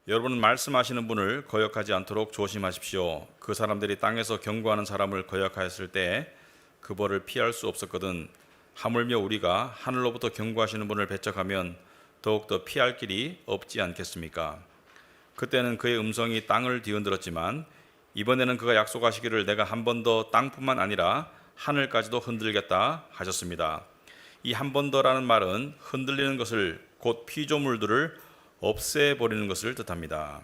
여러분은 말씀하시는 분을 거역하지 않도록 조심하십시오. 그 사람들이 땅에서 경고하는 사람을 거역하였을 때 그 벌을 피할 수 없었거든. 하물며 우리가 하늘로부터 경고하시는 분을 배척하면 더욱더 피할 길이 없지 않겠습니까? 그때는 그의 음성이 땅을 뒤흔들었지만 이번에는 그가 약속하시기를 내가 한 번 더 땅뿐만 아니라 하늘까지도 흔들겠다 하셨습니다. 이 한 번 더라는 말은 흔들리는 것을, 곧 피조물들을 없애버리는 것을 뜻합니다.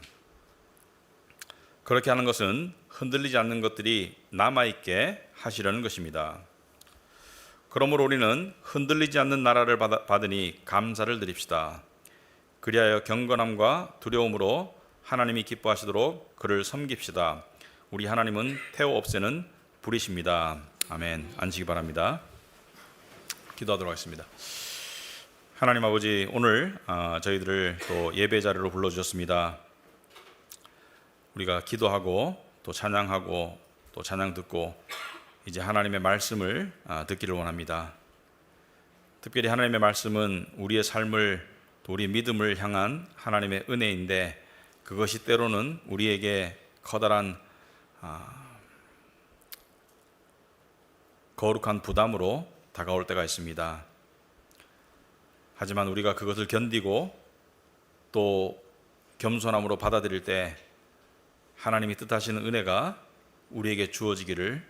그렇게 하는 것은 흔들리지 않는 것들이 남아있게 하시려는 것입니다. 그러므로 우리는 흔들리지 않는 나라를 받으니 감사를 드립시다. 그리하여 경건함과 두려움으로 하나님이 기뻐하시도록 그를 섬깁시다. 우리 하나님은 태워 없애는 불이십니다. 아멘. 앉으시기 바랍니다. 기도하도록 하겠습니다. 하나님 아버지, 오늘 저희들을 또 예배 자리로 불러주셨습니다. 우리가 기도하고 또 찬양하고 또 찬양 듣고 이제 하나님의 말씀을 듣기를 원합니다. 특별히 하나님의 말씀은 우리의 삶을, 또 우리 믿음을 향한 하나님의 은혜인데, 그것이 때로는 우리에게 커다란 거룩한 부담으로 다가올 때가 있습니다. 하지만 우리가 그것을 견디고 또 겸손함으로 받아들일 때 하나님이 뜻하시는 은혜가 우리에게 주어지기를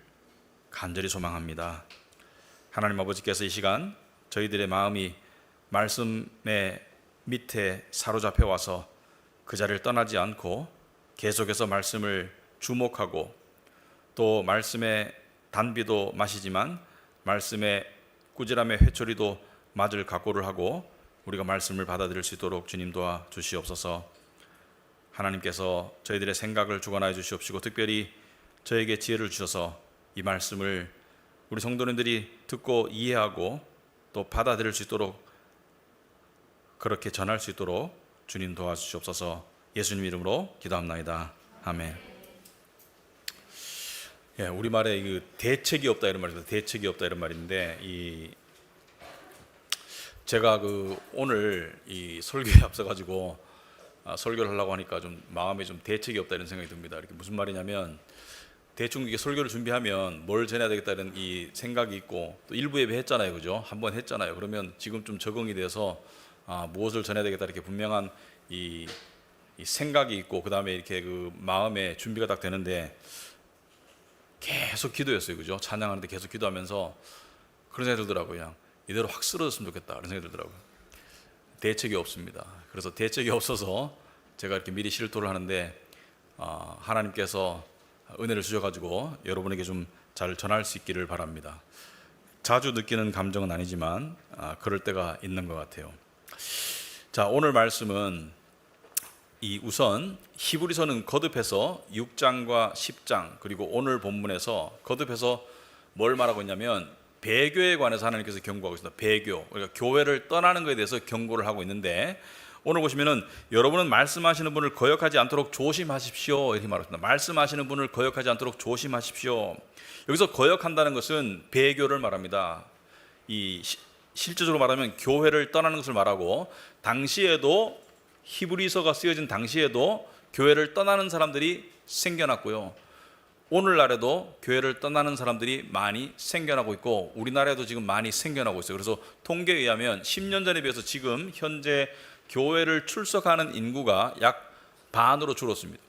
간절히 소망합니다. 하나님 아버지께서 이 시간 저희들의 마음이 말씀의 밑에 사로잡혀 와서 그 자리를 떠나지 않고 계속해서 말씀을 주목하고, 또 말씀의 단비도 마시지만 말씀의 꾸지람의 회초리도 맞을 각오를 하고 우리가 말씀을 받아들일 수 있도록 주님 도와 주시옵소서. 하나님께서 저희들의 생각을 주관하여 주시옵시고, 특별히 저에게 지혜를 주셔서 이 말씀을 우리 성도님들이 듣고 이해하고 또 받아들일 수 있도록, 그렇게 전할 수 있도록 주님 도와주시옵소서. 예수님 이름으로 기도합나이다. 아멘. 우리말에 그 대책이 없다 이런 말입니다. 대책이 없다 이런 말인데, 제가 오늘 이 설교에 앞서가지고 설교를 하려고 하니까 좀 마음에 좀 대책이 없다 이런 생각이 듭니다. 이렇게 무슨 말이냐면, 대충 이게 설교를 준비하면 뭘 전해야 되겠다 이런 이 생각이 있고, 또 일부 예배 했잖아요, 그죠? 한번 했잖아요. 그러면 지금 좀 적응이 돼서 무엇을 전해야 되겠다 이렇게 분명한 이 생각이 있고, 그 다음에 이렇게 그 마음의 준비가 딱 되는데 계속 기도했어요, 그죠? 찬양하는데 계속 기도하면서 그런 생각이 들더라고요. 그냥 이대로 확 쓰러졌으면 좋겠다 그런 생각이 들더라고요. 대책이 없습니다. 그래서 대책이 없어서 제가 이렇게 미리 실토를 하는데, 하나님께서 은혜를 주셔가지고 여러분에게 좀 잘 전할 수 있기를 바랍니다. 자주 느끼는 감정은 아니지만 그럴 때가 있는 것 같아요. 자, 오늘 말씀은 우선 히브리서는 거듭해서 6장과 10장, 그리고 오늘 본문에서 거듭해서 뭘 말하고 있냐면 배교에 관해서 하나님께서 경고하고 있습니다. 배교, 그러니까 교회를 떠나는 것에 대해서 경고를 하고 있는데, 오늘 보시면은 여러분은 말씀하시는 분을 거역하지 않도록 조심하십시오 이렇게 말합니다. 말씀하시는 분을 거역하지 않도록 조심하십시오. 여기서 거역한다는 것은 배교를 말합니다. 실제적으로 말하면 교회를 떠나는 것을 말하고, 당시에도 히브리서가 쓰여진 당시에도 교회를 떠나는 사람들이 생겨났고요, 오늘날에도 교회를 떠나는 사람들이 많이 생겨나고 있고, 우리나라에도 지금 많이 생겨나고 있어요. 그래서 통계에 의하면 10년 전에 비해서 지금 현재 교회를 출석하는 인구가 약 반으로 줄었습니다.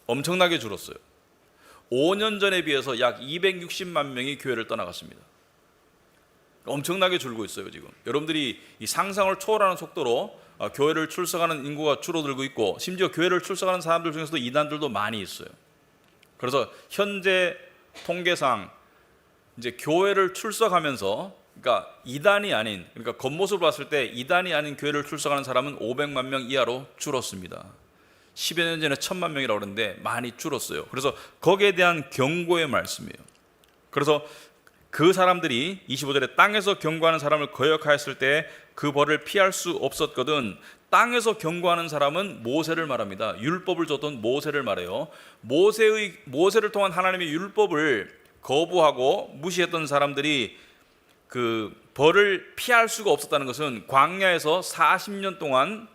엄청나게 줄었어요. 5년 전에 비해서 약 260만 명이 교회를 떠나갔습니다. 엄청나게 줄고 있어요. 지금 여러분들이 이 상상을 초월하는 속도로 교회를 출석하는 인구가 줄어들고 있고, 심지어 교회를 출석하는 사람들 중에서도 이단들도 많이 있어요. 그래서 현재 통계상 이제 교회를 출석하면서, 그러니까 이단이 아닌, 그러니까 겉모습을 봤을 때 이단이 아닌 교회를 출석하는 사람은 500만 명 이하로 줄었습니다. 10여 년 전에 1000만 명이라고 그러는데 많이 줄었어요. 그래서 거기에 대한 경고의 말씀이에요. 그래서 그 사람들이 25절에 땅에서 경고하는 사람을 거역하였을 때 그 벌을 피할 수 없었거든. 땅에서 경고하는 사람은 모세를 말합니다. 율법을 줬던 모세를 말해요. 모세를 통한 하나님의 율법을 거부하고 무시했던 사람들이 그 벌을 피할 수가 없었다는 것은, 광야에서 40년 동안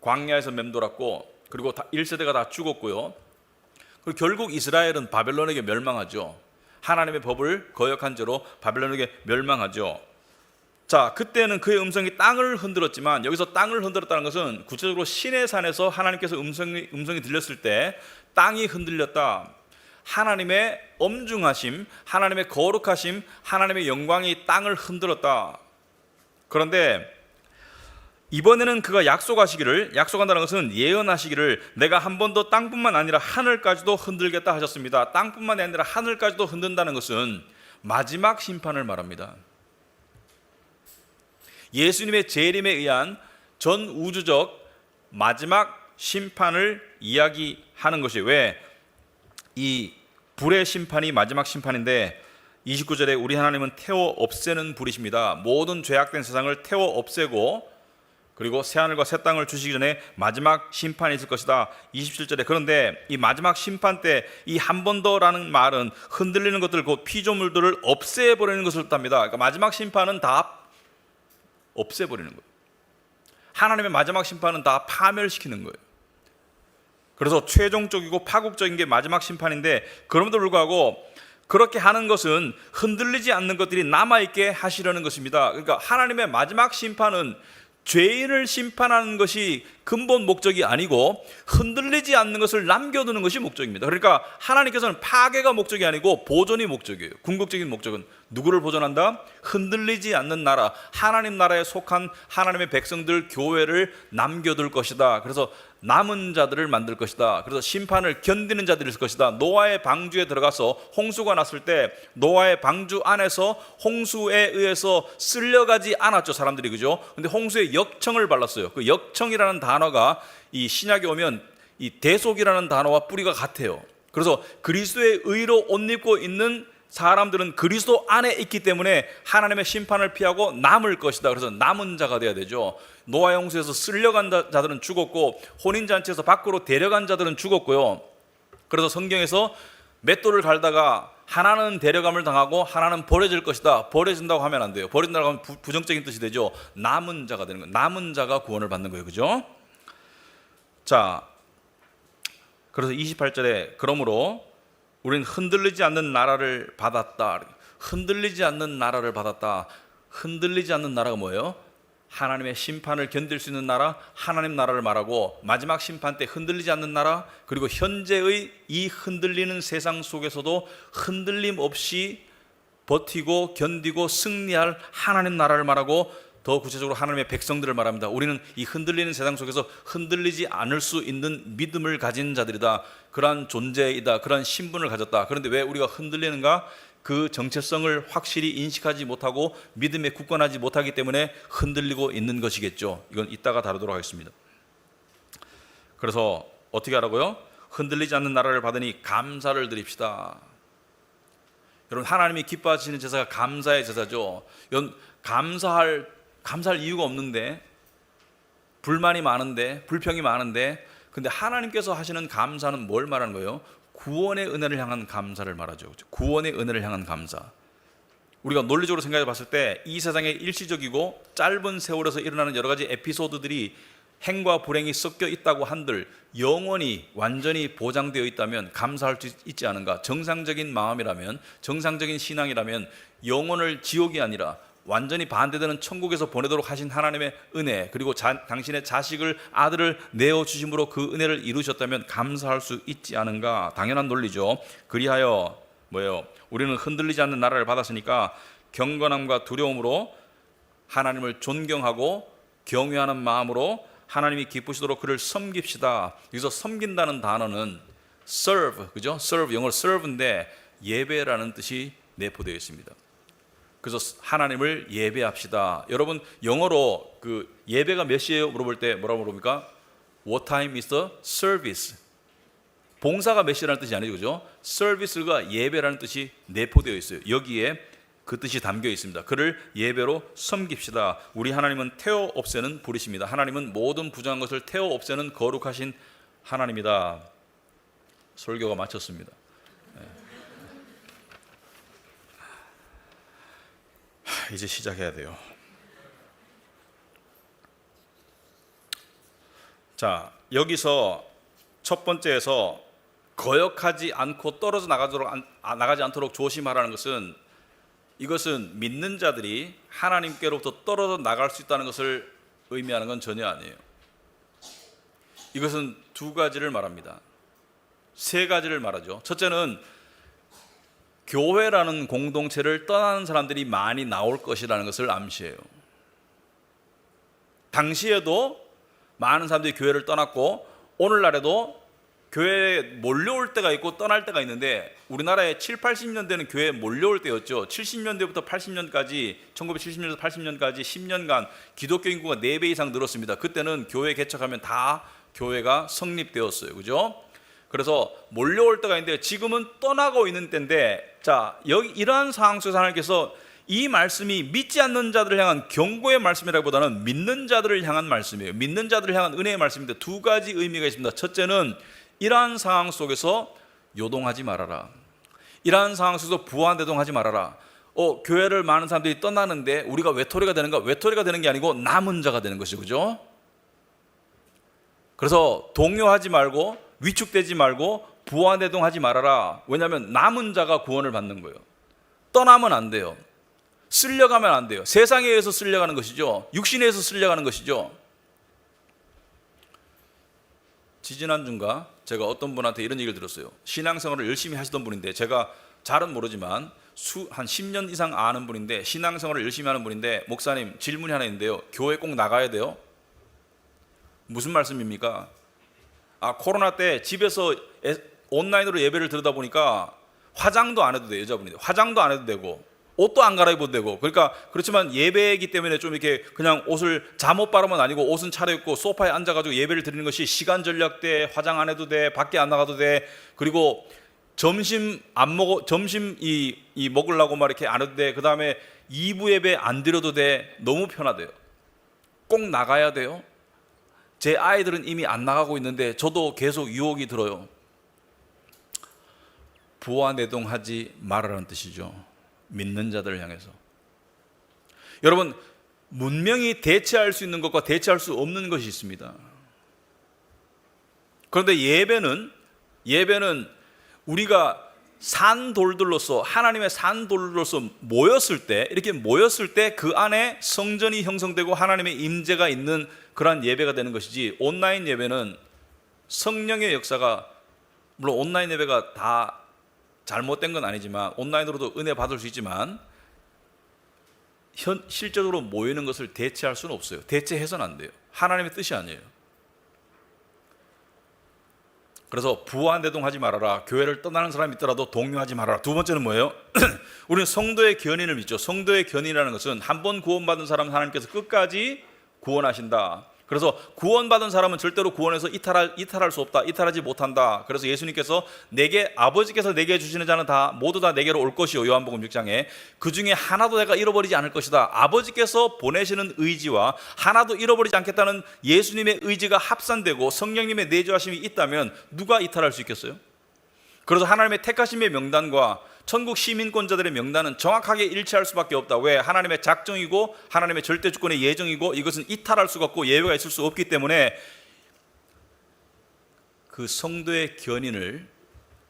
광야에서 맴돌았고, 그리고 1세대가 다 죽었고요. 그리고 결국 이스라엘은 바벨론에게 멸망하죠. 하나님의 법을 거역한 죄로 바벨론에게 멸망하죠. 자, 그때는 그의 음성이 땅을 흔들었지만, 여기서 땅을 흔들었다는 것은 구체적으로 시내산에서 하나님께서 음성이 들렸을 때 땅이 흔들렸다. 하나님의 엄중하심, 하나님의 거룩하심, 하나님의 영광이 땅을 흔들었다. 그런데 이번에는 그가 약속한다는 것은 예언하시기를 내가 한 번 더 땅뿐만 아니라 하늘까지도 흔들겠다 하셨습니다. 땅뿐만 아니라 하늘까지도 흔든다는 것은 마지막 심판을 말합니다. 예수님의 재림에 의한 전 우주적 마지막 심판을 이야기하는 것이, 왜 이 불의 심판이 마지막 심판인데 29절에 우리 하나님은 태워 없애는 불이십니다. 모든 죄악된 세상을 태워 없애고 그리고 새하늘과 새 땅을 주시기 전에 마지막 심판이 있을 것이다. 27절에 그런데 이 마지막 심판 때 이 한 번 더라는 말은 흔들리는 것들, 그 피조물들을 없애버리는 것을 뜻합니다. 그러니까 마지막 심판은 다 없애버리는 거예요. 하나님의 마지막 심판은 다 파멸시키는 거예요. 그래서 최종적이고 파국적인 게 마지막 심판인데, 그럼에도 불구하고 그렇게 하는 것은 흔들리지 않는 것들이 남아있게 하시려는 것입니다. 그러니까 하나님의 마지막 심판은 죄인을 심판하는 것이 근본 목적이 아니고 흔들리지 않는 것을 남겨두는 것이 목적입니다. 그러니까 하나님께서는 파괴가 목적이 아니고 보존이 목적이에요. 궁극적인 목적은 누구를 보존한다? 흔들리지 않는 나라, 하나님 나라에 속한 하나님의 백성들, 교회를 남겨둘 것이다. 그래서 남은 자들을 만들 것이다. 그래서 심판을 견디는 자들이 있을 것이다. 노아의 방주에 들어가서 홍수가 났을 때 노아의 방주 안에서 홍수에 의해서 쓸려가지 않았죠, 사람들이. 그죠? 근데 홍수에 역청을 발랐어요. 그 역청이라는 단어가 이 신약에 오면 이 대속이라는 단어와 뿌리가 같아요. 그래서 그리스도의 의로 옷 입고 있는 사람들은 그리스도 안에 있기 때문에 하나님의 심판을 피하고 남을 것이다. 그래서 남은 자가 돼야 되죠. 노아의 홍수에서 쓸려간 자들은 죽었고 혼인잔치에서 밖으로 데려간 자들은 죽었고요. 그래서 성경에서 맷돌을 갈다가 하나는 데려감을 당하고 하나는 버려질 것이다. 버려진다고 하면 안 돼요. 버린다고 하면 부정적인 뜻이 되죠. 남은 자가 되는 거예요. 남은 자가 구원을 받는 거예요. 그죠? 자, 그래서 28절에 그러므로 우리는 흔들리지 않는 나라를 받았다. 흔들리지 않는 나라를 받았다. 흔들리지 않는 나라가 뭐예요? 하나님의 심판을 견딜 수 있는 나라, 하나님 나라를 말하고, 마지막 심판 때 흔들리지 않는 나라, 그리고 현재의 이 흔들리는 세상 속에서도 흔들림 없이 버티고 견디고 승리할 하나님 나라를 말하고, 더 구체적으로 하나님의 백성들을 말합니다. 우리는 이 흔들리는 세상 속에서 흔들리지 않을 수 있는 믿음을 가진 자들이다. 그러한 존재이다. 그러한 신분을 가졌다. 그런데 왜 우리가 흔들리는가? 그 정체성을 확실히 인식하지 못하고 믿음에 굳건하지 못하기 때문에 흔들리고 있는 것이겠죠. 이건 이따가 다루도록 하겠습니다. 그래서 어떻게 하라고요? 흔들리지 않는 나라를 받으니 감사를 드립시다. 여러분, 하나님이 기뻐하시는 제사가 감사의 제사죠. 이건 감사할 이유가 없는데, 불만이 많은데, 불평이 많은데, 근데 하나님께서 하시는 감사는 뭘 말하는 거예요? 구원의 은혜를 향한 감사를 말하죠. 구원의 은혜를 향한 감사. 우리가 논리적으로 생각해 봤을 때 이 세상에 일시적이고 짧은 세월에서 일어나는 여러 가지 에피소드들이 행과 불행이 섞여 있다고 한들 영원히 완전히 보장되어 있다면 감사할 수 있지 않은가? 정상적인 마음이라면, 정상적인 신앙이라면 영혼을 지옥이 아니라 완전히 반대되는 천국에서 보내도록 하신 하나님의 은혜, 그리고 당신의 자식을, 아들을 내어주심으로 그 은혜를 이루셨다면 감사할 수 있지 않은가? 당연한 논리죠. 그리하여 뭐예요? 우리는 흔들리지 않는 나라를 받았으니까 경건함과 두려움으로 하나님을 존경하고 경외하는 마음으로 하나님이 기쁘시도록 그를 섬깁시다. 여기서 섬긴다는 단어는 serve, 그죠? serve, 영어로 serve인데 예배라는 뜻이 내포되어 있습니다. 그래서 하나님을 예배합시다. 여러분, 영어로 그 예배가 몇 시에요? 물어볼 때 뭐라고 물어봅니까? What time is the service? 봉사가 몇 시라는 뜻이 아니죠, 그죠? service가 예배라는 뜻이 내포되어 있어요. 여기에 그 뜻이 담겨 있습니다. 그를 예배로 섬깁시다. 우리 하나님은 태워 없애는 불이십니다. 하나님은 모든 부정한 것을 태워 없애는 거룩하신 하나님이다. 설교가 마쳤습니다. 이제 시작해야 돼요. 자, 여기서 첫 번째에서 거역하지 않고 떨어져 나가지 않도록 조심하라는 것은, 이것은 믿는 자들이 하나님께로부터 떨어져 나갈 수 있다는 것을 의미하는 건 전혀 아니에요. 이것은 두 가지를 말합니다. 세 가지를 말하죠. 첫째는 교회라는 공동체를 떠나는 사람들이 많이 나올 것이라는 것을 암시해요. 당시에도 많은 사람들이 교회를 떠났고 오늘날에도 교회에 몰려올 때가 있고 떠날 때가 있는데, 우리나라에 7, 80년대는 교회에 몰려올 때였죠. 70년대부터 80년까지, 1970년에서 80년까지 10년간 기독교 인구가 4배 이상 늘었습니다. 그때는 교회 개척하면 다 교회가 성립되었어요. 그죠? 그래서 몰려올 때가 있는데 지금은 떠나고 있는 때인데, 자, 여기 이러한 상황 속에서 하나님께서 이 말씀이 믿지 않는 자들을 향한 경고의 말씀이라기보다는 믿는 자들을 향한 말씀이에요. 믿는 자들을 향한 은혜의 말씀인데 두 가지 의미가 있습니다. 첫째는 이러한 상황 속에서 요동하지 말아라. 이러한 상황 속에서 부안대동하지 말아라. 교회를 많은 사람들이 떠나는데 우리가 외톨이가 되는가? 외톨이가 되는 게 아니고 남은 자가 되는 것이죠. 그죠? 그래서 동요하지 말고 위축되지 말고 부안대동하지 말아라. 왜냐하면 남은 자가 구원을 받는 거예요. 떠나면 안 돼요. 쓸려가면 안 돼요. 세상에 의해서 쓸려가는 것이죠. 육신에 의해서 쓸려가는 것이죠. 지지난주인가 제가 어떤 분한테 이런 얘기를 들었어요. 신앙생활을 열심히 하시던 분인데, 제가 잘은 모르지만 한 10년 이상 아는 분인데, 신앙생활을 열심히 하는 분인데, 목사님 질문이 하나 있는데요. 교회 꼭 나가야 돼요? 무슨 말씀입니까? 코로나 때 집에서 온라인으로 예배를 들으다 보니까 화장도 안 해도 돼요. 여자분인데 화장도 안 해도 되고 옷도 안 갈아입어도 되고, 그러니까 그렇지만 예배이기 때문에 좀 이렇게 그냥 옷을 잠옷 바르면 아니고 옷은 차려입고 소파에 앉아가지고 예배를 드리는 것이 시간 절약 돼. 화장 안 해도 돼. 밖에 안 나가도 돼. 그리고 점심 이 먹으려고 막 이렇게 안 해도 돼. 그 다음에 2부 예배 안 드려도 돼. 너무 편하대요. 꼭 나가야 돼요? 제 아이들은 이미 안 나가고 있는데 저도 계속 유혹이 들어요. 부안대동하지 말아라는 뜻이죠. 믿는 자들을 향해서. 여러분, 문명이 대체할 수 있는 것과 대체할 수 없는 것이 있습니다. 그런데 예배는 우리가 산돌들로서, 하나님의 산돌들로서 이렇게 모였을 때 그 안에 성전이 형성되고 하나님의 임재가 있는 그러한 예배가 되는 것이지, 온라인 예배는 성령의 역사가, 물론 온라인 예배가 다 잘못된 건 아니지만, 온라인으로도 은혜 받을 수 있지만 실제적으로 모이는 것을 대체할 수는 없어요. 대체해서는 안 돼요. 하나님의 뜻이 아니에요. 그래서 부안대동하지 말아라. 교회를 떠나는 사람이 있더라도 동요하지 말아라. 두 번째는 뭐예요? 우리는 성도의 견인을 믿죠. 성도의 견인이라는 것은 한 번 구원받은 사람 하나님께서 끝까지 구원하신다. 그래서 구원받은 사람은 절대로 구원에서 이탈할 수 없다. 이탈하지 못한다. 그래서 예수님께서 아버지께서 내게 주시는 자는 모두 다 내게로 올 것이요. 요한복음 6장에 그 중에 하나도 내가 잃어버리지 않을 것이다. 아버지께서 보내시는 의지와 하나도 잃어버리지 않겠다는 예수님의 의지가 합산되고 성령님의 내주하심이 있다면 누가 이탈할 수 있겠어요? 그래서 하나님의 택하심의 명단과 천국 시민권자들의 명단은 정확하게 일치할 수밖에 없다. 왜? 하나님의 작정이고 하나님의 절대주권의 예정이고, 이것은 이탈할 수가 없고 예외가 있을 수 없기 때문에 그 성도의 견인을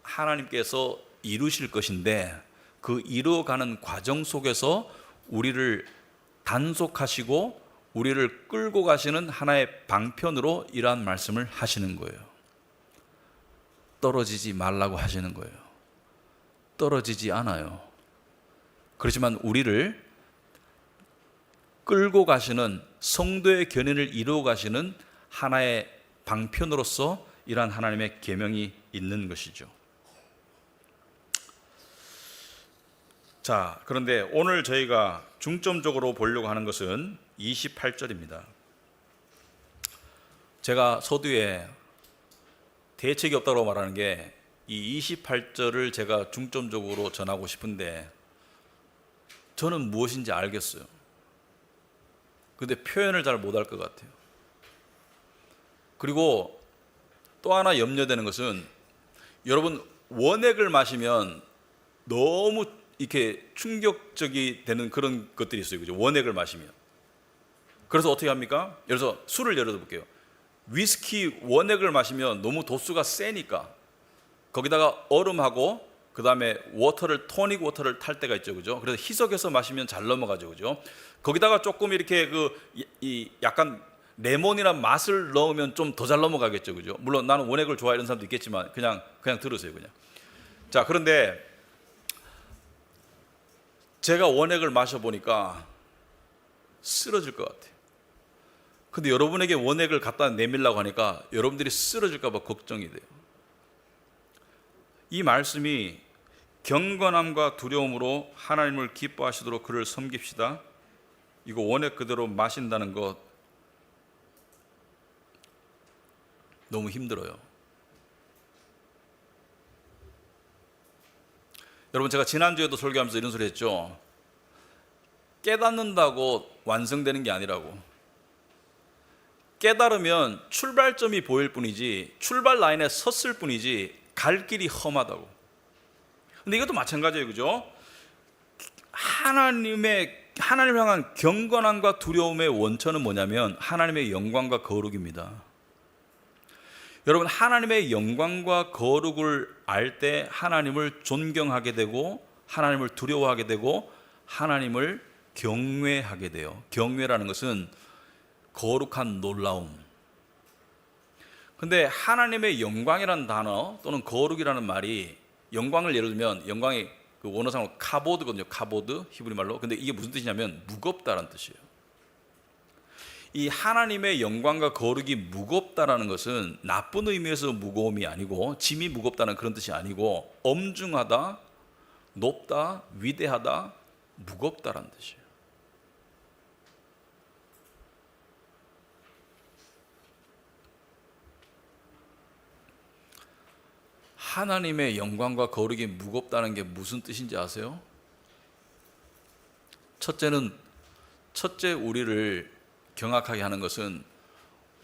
하나님께서 이루실 것인데, 그 이루어가는 과정 속에서 우리를 단속하시고 우리를 끌고 가시는 하나의 방편으로 이러한 말씀을 하시는 거예요. 떨어지지 말라고 하시는 거예요. 떨어지지 않아요. 그렇지만 우리를 끌고 가시는, 성도의 견인을 이루어 가시는 하나의 방편으로서 이러한 하나님의 계명이 있는 것이죠. 자, 그런데 오늘 저희가 중점적으로 보려고 하는 것은 28절입니다. 제가 서두에 대책이 없다고 말하는 게 이 28절을 제가 중점적으로 전하고 싶은데, 저는 무엇인지 알겠어요. 근데 표현을 잘 못할 것 같아요. 그리고 또 하나 염려되는 것은, 여러분 원액을 마시면 너무 이렇게 충격적이 되는 그런 것들이 있어요. 그죠? 원액을 마시면. 그래서 어떻게 합니까? 예를 들어서 술을 들어볼게요. 위스키 원액을 마시면 너무 도수가 세니까 거기다가 얼음하고 그 다음에 토닉 워터를 탈 때가 있죠, 그죠? 그래서 희석해서 마시면 잘 넘어가죠, 그죠? 거기다가 조금 이렇게 약간 레몬이나 맛을 넣으면 좀 더 잘 넘어가겠죠, 그죠? 물론 나는 원액을 좋아하는 사람도 있겠지만 그냥 들으세요, 그냥. 자, 그런데 제가 원액을 마셔보니까 쓰러질 것 같아요. 근데 여러분에게 원액을 갖다 내밀라고 하니까 여러분들이 쓰러질까 봐 걱정이 돼요. 이 말씀이 경건함과 두려움으로 하나님을 기뻐하시도록 그를 섬깁시다. 이거 원액 그대로 마신다는 것 너무 힘들어요. 여러분, 제가 지난주에도 설교하면서 이런 소리 했죠. 깨닫는다고 완성되는 게 아니라고. 깨달으면 출발점이 보일 뿐이지, 출발 라인에 섰을 뿐이지 갈 길이 험하다고. 근데 이것도 마찬가지예요, 그죠? 하나님을 향한 경건함과 두려움의 원천은 뭐냐면 하나님의 영광과 거룩입니다. 여러분, 하나님의 영광과 거룩을 알 때 하나님을 존경하게 되고 하나님을 두려워하게 되고 하나님을 경외하게 돼요. 경외라는 것은 거룩한 놀라움. 근데 하나님의 영광이라는 단어 또는 거룩이라는 말이, 영광을 예를 들면 영광이 그 원어상으로 카보드거든요. 카보드, 히브리 말로. 근데 이게 무슨 뜻이냐면 무겁다라는 뜻이에요. 이 하나님의 영광과 거룩이 무겁다라는 것은 나쁜 의미에서 무거움이 아니고, 짐이 무겁다는 그런 뜻이 아니고, 엄중하다, 높다, 위대하다, 무겁다라는 뜻이에요. 하나님의 영광과 거룩이 무겁다는 게 무슨 뜻인지 아세요? 첫째 우리를 경악하게 하는 것은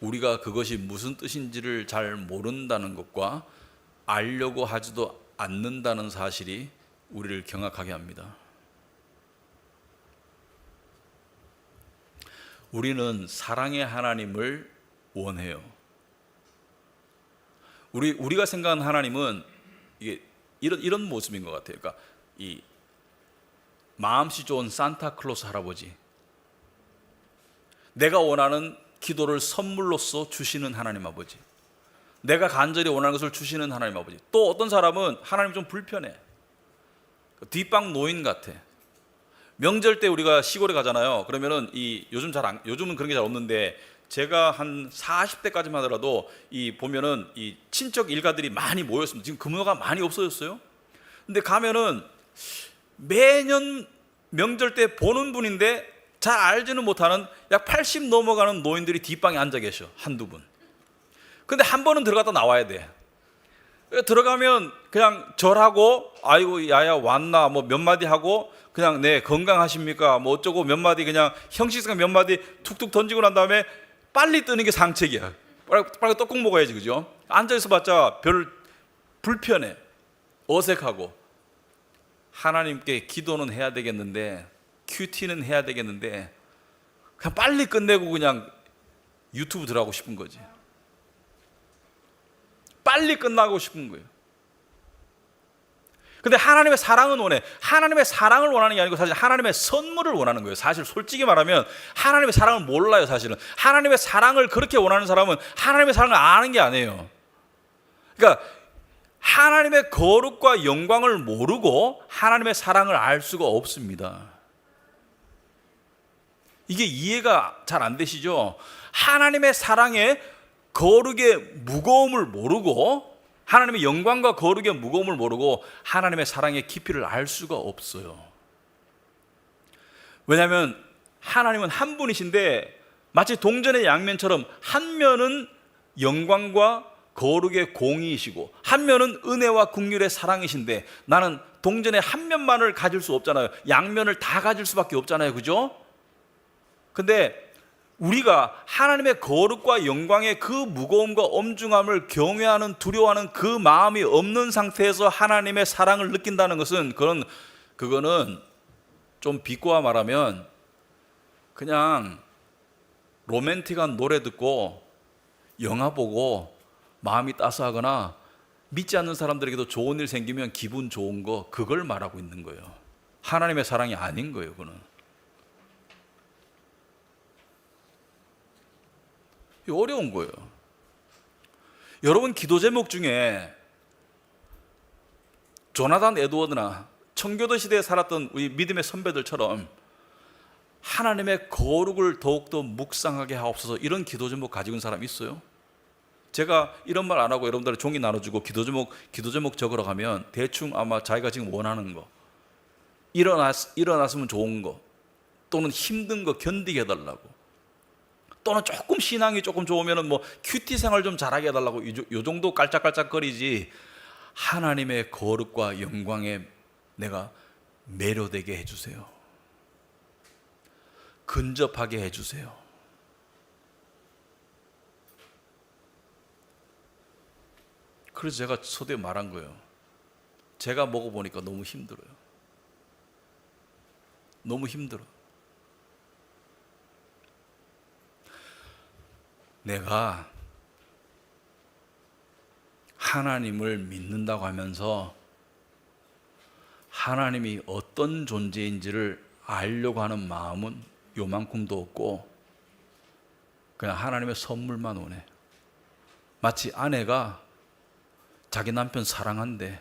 우리가 그것이 무슨 뜻인지를 잘 모른다는 것과 알려고 하지도 않는다는 사실이 우리를 경악하게 합니다. 우리는 사랑의 하나님을 원해요. 우리가 생각하는 하나님은 이게 이런 모습인 것 같아요. 그러니까 이 마음씨 좋은 산타클로스 할아버지, 내가 원하는 기도를 선물로서 주시는 하나님 아버지, 내가 간절히 원하는 것을 주시는 하나님 아버지. 또 어떤 사람은 하나님 좀 불편해, 뒷방 노인 같아. 명절 때 우리가 시골에 가잖아요. 그러면은 요즘은 그런 게 잘 없는데, 제가 한 40대까지만 하더라도 보면은 이 친척 일가들이 많이 모였습니다. 지금 금요가 많이 없어졌어요. 근데 가면은 매년 명절 때 보는 분인데 잘 알지는 못하는 약 80 넘어가는 노인들이 뒷방에 앉아 계셔, 한두 분. 근데 한 번은 들어갔다 나와야 돼. 들어가면 그냥 절하고, 아이고 야야 왔나 뭐 몇 마디 하고, 그냥 네 건강하십니까 뭐 어쩌고 몇 마디, 그냥 형식상 몇 마디 툭툭 던지고 난 다음에 빨리 뜨는 게 상책이야. 빨리 떡국 먹어야지, 그죠? 앉아있어 봤자 별 불편해, 어색하고. 하나님께 기도는 해야 되겠는데, 큐티는 해야 되겠는데, 그냥 빨리 끝내고 그냥 유튜브 들어가고 싶은 거지. 빨리 끝나고 싶은 거예요. 근데 하나님의 사랑은 원해. 하나님의 사랑을 원하는 게 아니고 사실 하나님의 선물을 원하는 거예요. 사실 솔직히 말하면 하나님의 사랑을 몰라요. 사실은 하나님의 사랑을 그렇게 원하는 사람은 하나님의 사랑을 아는 게 아니에요. 그러니까 하나님의 거룩과 영광을 모르고 하나님의 사랑을 알 수가 없습니다. 이게 이해가 잘 안 되시죠? 하나님의 사랑의 거룩의 무거움을 모르고, 하나님의 영광과 거룩의 무거움을 모르고 하나님의 사랑의 깊이를 알 수가 없어요. 왜냐하면 하나님은 한 분이신데, 마치 동전의 양면처럼 한 면은 영광과 거룩의 공의이시고 한 면은 은혜와 긍휼의 사랑이신데, 나는 동전의 한 면만을 가질 수 없잖아요. 양면을 다 가질 수밖에 없잖아요, 그죠? 근데 우리가 하나님의 거룩과 영광의 그 무거움과 엄중함을 경외하는, 두려워하는 그 마음이 없는 상태에서 하나님의 사랑을 느낀다는 것은, 그거는 좀 비꼬아 말하면 그냥 로맨틱한 노래 듣고 영화 보고 마음이 따스하거나 믿지 않는 사람들에게도 좋은 일 생기면 기분 좋은 거, 그걸 말하고 있는 거예요. 하나님의 사랑이 아닌 거예요. 그거는 어려운 거예요. 여러분, 기도 제목 중에 조나단 에드워드나 청교도 시대에 살았던 우리 믿음의 선배들처럼 하나님의 거룩을 더욱더 묵상하게 하옵소서, 이런 기도 제목 가지고 있는 사람 있어요? 제가 이런 말 안 하고 여러분들 종이 나눠주고 기도 제목 적으러 가면 대충 아마 자기가 지금 원하는 거, 일어났으면 좋은 거, 또는 힘든 거 견디게 해달라고, 또는 조금 신앙이 조금 좋으면 뭐 큐티 생활 좀 잘하게 해달라고, 이 정도 깔짝깔짝거리지 하나님의 거룩과 영광에 내가 매료되게 해주세요, 근접하게 해주세요. 그래서 제가 서두에 말한 거예요. 제가 먹어보니까 너무 힘들어요. 너무 힘들어. 내가 하나님을 믿는다고 하면서 하나님이 어떤 존재인지를 알려고 하는 마음은 요만큼도 없고 그냥 하나님의 선물만 오네. 마치 아내가 자기 남편 사랑한대.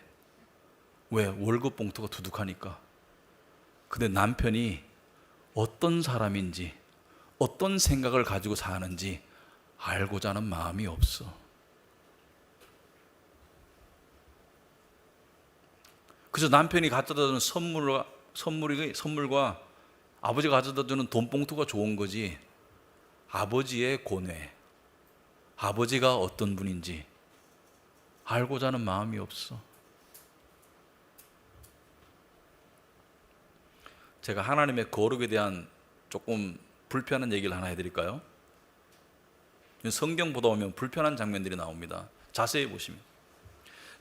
왜? 월급 봉투가 두둑하니까. 근데 남편이 어떤 사람인지, 어떤 생각을 가지고 사는지 알고자 하는 마음이 없어. 그래서 남편이 갖다 주는 선물과 아버지가 가져다 주는 돈 봉투가 좋은 거지, 아버지의 고뇌, 아버지가 어떤 분인지 알고자 하는 마음이 없어. 제가 하나님의 거룩에 대한 조금 불편한 얘기를 하나 해드릴까요? 성경 보다 보면 불편한 장면들이 나옵니다. 자세히 보시면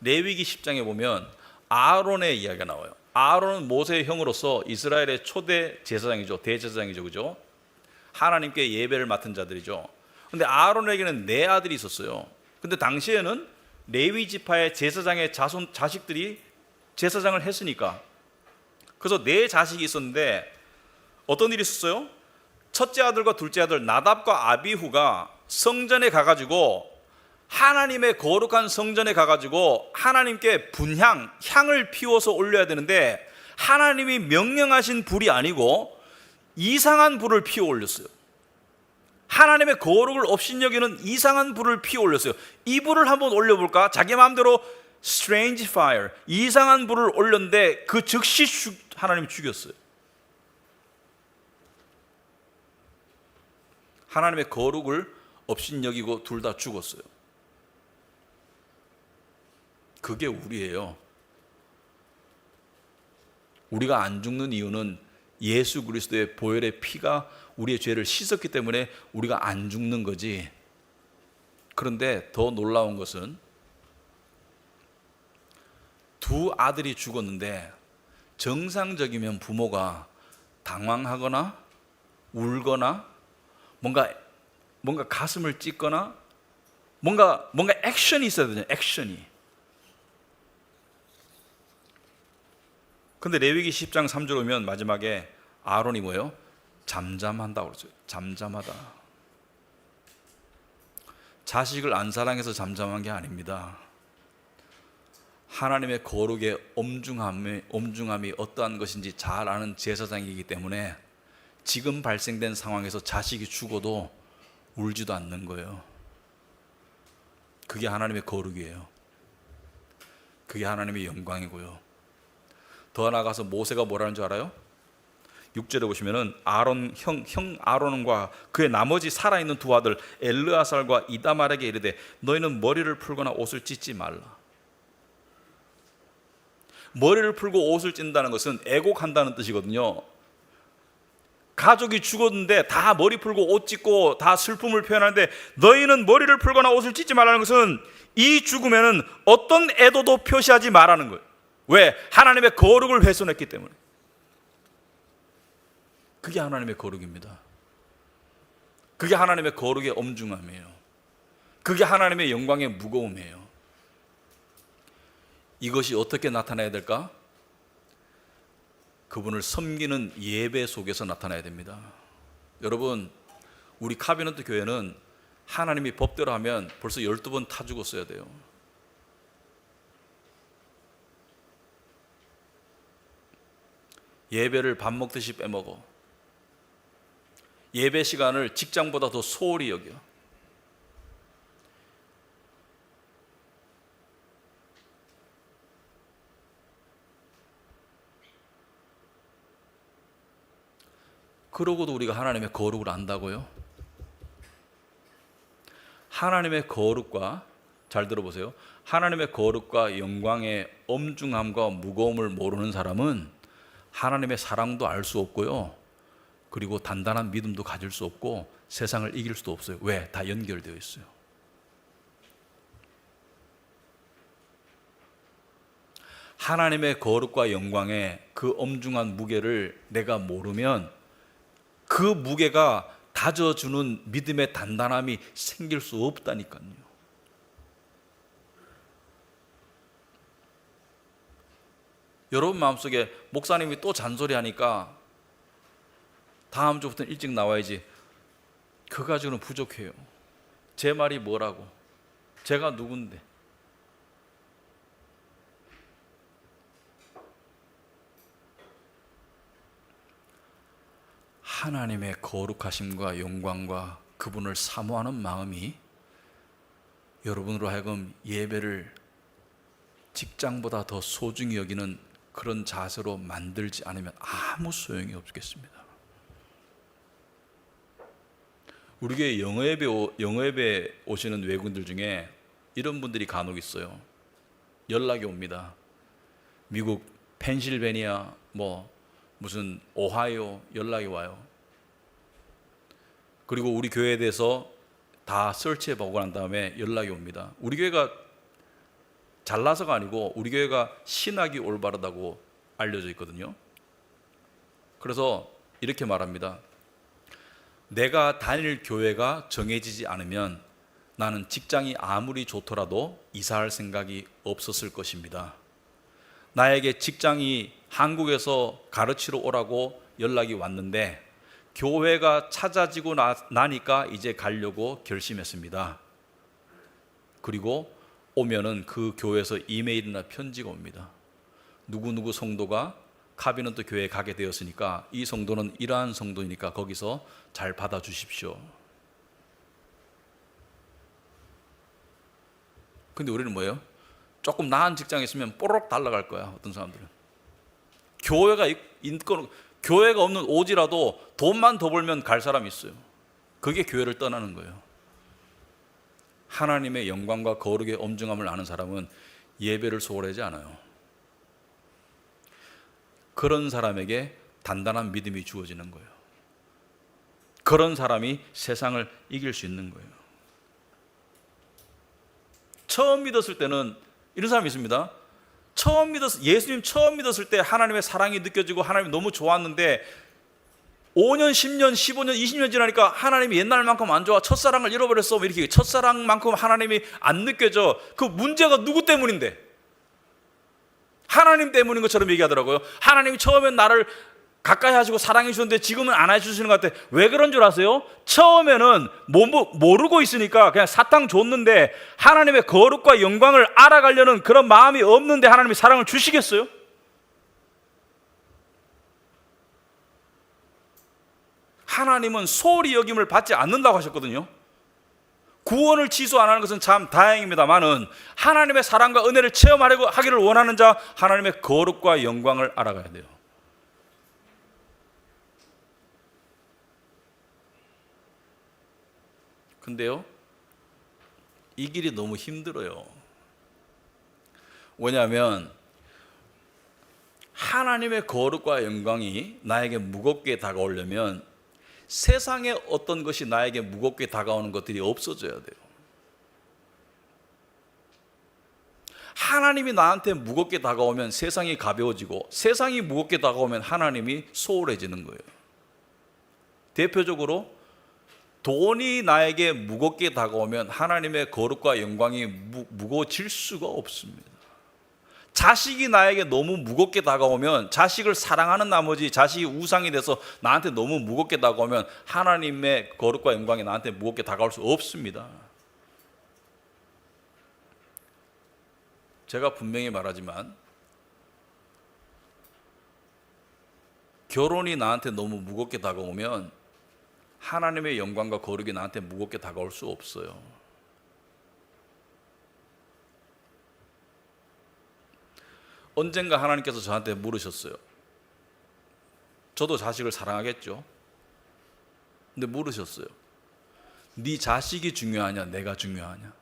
레위기 10장에 보면 아론의 이야기가 나와요. 아론은 모세의 형으로서 이스라엘의 초대 제사장이죠. 대제사장이죠. 그죠? 하나님께 예배를 맡은 자들이죠. 근데 아론에게는 4아들이 있었어요. 근데 당시에는 레위 지파의 제사장의 자식들이 제사장을 했으니까, 그래서 4자식이 있었는데 어떤 일이 있었어요? 첫째 아들과 둘째 아들 나답과 아비후가 성전에 가가지고, 하나님의 거룩한 성전에 가가지고 하나님께 향을 피워서 올려야 되는데 하나님이 명령하신 불이 아니고 이상한 불을 피워 올렸어요. 하나님의 거룩을 업신여기는 이상한 불을 피워 올렸어요. 이 불을 한번 올려볼까? 자기 마음대로 strange fire, 이상한 불을 올렸는데 그 즉시 하나님이 죽였어요. 하나님의 거룩을 업신여기고 둘 다 죽었어요. 그게 우리예요. 우리가 안 죽는 이유는 예수 그리스도의 보혈의 피가 우리의 죄를 씻었기 때문에 우리가 안 죽는 거지. 그런데 더 놀라운 것은 2아들이 죽었는데 정상적이면 부모가 당황하거나 울거나 뭔가 가슴을 찢거나 뭔가 액션이 있어야 되잖아요. 액션이. 근데 레위기 10장 3절 오면 마지막에 아론이 뭐예요? 잠잠한다고 그러죠. 잠잠하다. 자식을 안 사랑해서 잠잠한 게 아닙니다. 하나님의 거룩의 엄중함이 어떠한 것인지 잘 아는 제사장이기 때문에 지금 발생된 상황에서 자식이 죽어도 울지도 않는 거예요. 그게 하나님의 거룩이에요. 그게 하나님의 영광이고요. 더 나아가서 모세가 뭐라는 줄 알아요? 6절에 보시면은 형 아론과 그의 나머지 살아있는 2아들 엘르아살과 이다말에게 이르되 너희는 머리를 풀거나 옷을 찢지 말라. 머리를 풀고 옷을 찢는다는 것은 애곡한다는 뜻이거든요. 가족이 죽었는데 다 머리 풀고 옷 찢고 다 슬픔을 표현하는데 너희는 머리를 풀거나 옷을 찢지 말라는 것은 이 죽음에는 어떤 애도도 표시하지 말라는 거예요. 왜? 하나님의 거룩을 훼손했기 때문에. 그게 하나님의 거룩입니다. 그게 하나님의 거룩의 엄중함이에요. 그게 하나님의 영광의 무거움이에요. 이것이 어떻게 나타나야 될까? 그분을 섬기는 예배 속에서 나타나야 됩니다. 여러분, 우리 카비넌트 교회는 하나님이 법대로 하면 벌써 12번 타 죽었어야 돼요. 예배를 밥 먹듯이 빼먹어. 예배 시간을 직장보다 더 소홀히 여겨. 그러고도 우리가 하나님의 거룩을 안다고요? 하나님의 거룩과, 잘 들어보세요, 하나님의 거룩과 영광의 엄중함과 무거움을 모르는 사람은 하나님의 사랑도 알 수 없고요, 그리고 단단한 믿음도 가질 수 없고 세상을 이길 수도 없어요. 왜? 다 연결되어 있어요. 하나님의 거룩과 영광의 그 엄중한 무게를 내가 모르면 그 무게가 다져주는 믿음의 단단함이 생길 수 없다니까요. 여러분 마음속에 목사님이 또 잔소리하니까 다음 주부터는 일찍 나와야지, 그거 가지고는 부족해요. 제 말이 뭐라고? 제가 누군데? 하나님의 거룩하심과 영광과 그분을 사모하는 마음이 여러분으로 하여금 예배를 직장보다 더 소중히 여기는 그런 자세로 만들지 않으면 아무 소용이 없겠습니다. 우리 교회 영어예배 오시는 외국인들 중에 이런 분들이 간혹 있어요. 연락이 옵니다. 미국 펜실베니아 무슨 오하이오 연락이 와요. 그리고 우리 교회에 대해서 다 설치해보고 난 다음에 연락이 옵니다. 우리 교회가 잘나서가 아니고 우리 교회가 신학이 올바르다고 알려져 있거든요. 그래서 이렇게 말합니다. 내가 다닐 교회가 정해지지 않으면 나는 직장이 아무리 좋더라도 이사할 생각이 없었을 것입니다. 나에게 직장이 한국에서 가르치러 오라고 연락이 왔는데 교회가 찾아지고 나니까 이제 가려고 결심했습니다. 그리고 오면은 그 교회에서 이메일이나 편지가 옵니다. 누구누구 성도가 카비넌트 교회에 가게 되었으니까 이 성도는 이러한 성도니까 거기서 잘 받아주십시오. 근데 우리는 뭐예요? 조금 나은 직장에 있으면 뽀록 달라갈 거야. 어떤 사람들은 교회가 없는 오지라도 돈만 더 벌면 갈 사람이 있어요. 그게 교회를 떠나는 거예요. 하나님의 영광과 거룩의 엄중함을 아는 사람은 예배를 소홀하지 않아요. 그런 사람에게 단단한 믿음이 주어지는 거예요. 그런 사람이 세상을 이길 수 있는 거예요. 처음 믿었을 때는 이런 사람이 있습니다. 예수님 처음 믿었을 때 하나님의 사랑이 느껴지고 하나님이 너무 좋았는데 5년, 10년, 15년, 20년 지나니까 하나님이 옛날만큼 안 좋아. 첫사랑을 잃어버렸어. 이렇게 첫사랑만큼 하나님이 안 느껴져. 그 문제가 누구 때문인데? 하나님 때문인 것처럼 얘기하더라고요. 하나님이 처음엔 나를 가까이 하시고 사랑해 주셨는데 지금은 안 해주시는 것 같아. 왜 그런 줄 아세요? 처음에는 모르고 있으니까 그냥 사탕 줬는데 하나님의 거룩과 영광을 알아가려는 그런 마음이 없는데 하나님이 사랑을 주시겠어요? 하나님은 소홀히 여김을 받지 않는다고 하셨거든요. 구원을 취소 안 하는 것은 참 다행입니다만은 하나님의 사랑과 은혜를 체험하기를 원하는 자, 하나님의 거룩과 영광을 알아가야 돼요. 근데요, 이 길이 너무 힘들어요. 왜냐하면 하나님의 거룩과 영광이 나에게 무겁게 다가오려면 세상의 어떤 것이 나에게 무겁게 다가오는 것들이 없어져야 돼요. 하나님이 나한테 무겁게 다가오면 세상이 가벼워지고 세상이 무겁게 다가오면 하나님이 소홀해지는 거예요. 대표적으로 돈이 나에게 무겁게 다가오면 하나님의 거룩과 영광이 무거워질 수가 없습니다. 자식이 나에게 너무 무겁게 다가오면, 자식을 사랑하는 나머지 자식이 우상이 돼서 나한테 너무 무겁게 다가오면 하나님의 거룩과 영광이 나한테 무겁게 다가올 수 없습니다. 제가 분명히 말하지만 결혼이 나한테 너무 무겁게 다가오면 하나님의 영광과 거룩이 나한테 무겁게 다가올 수 없어요. 언젠가 하나님께서 저한테 물으셨어요. 저도 자식을 사랑하겠죠. 근데 물으셨어요. 네 자식이 중요하냐, 내가 중요하냐?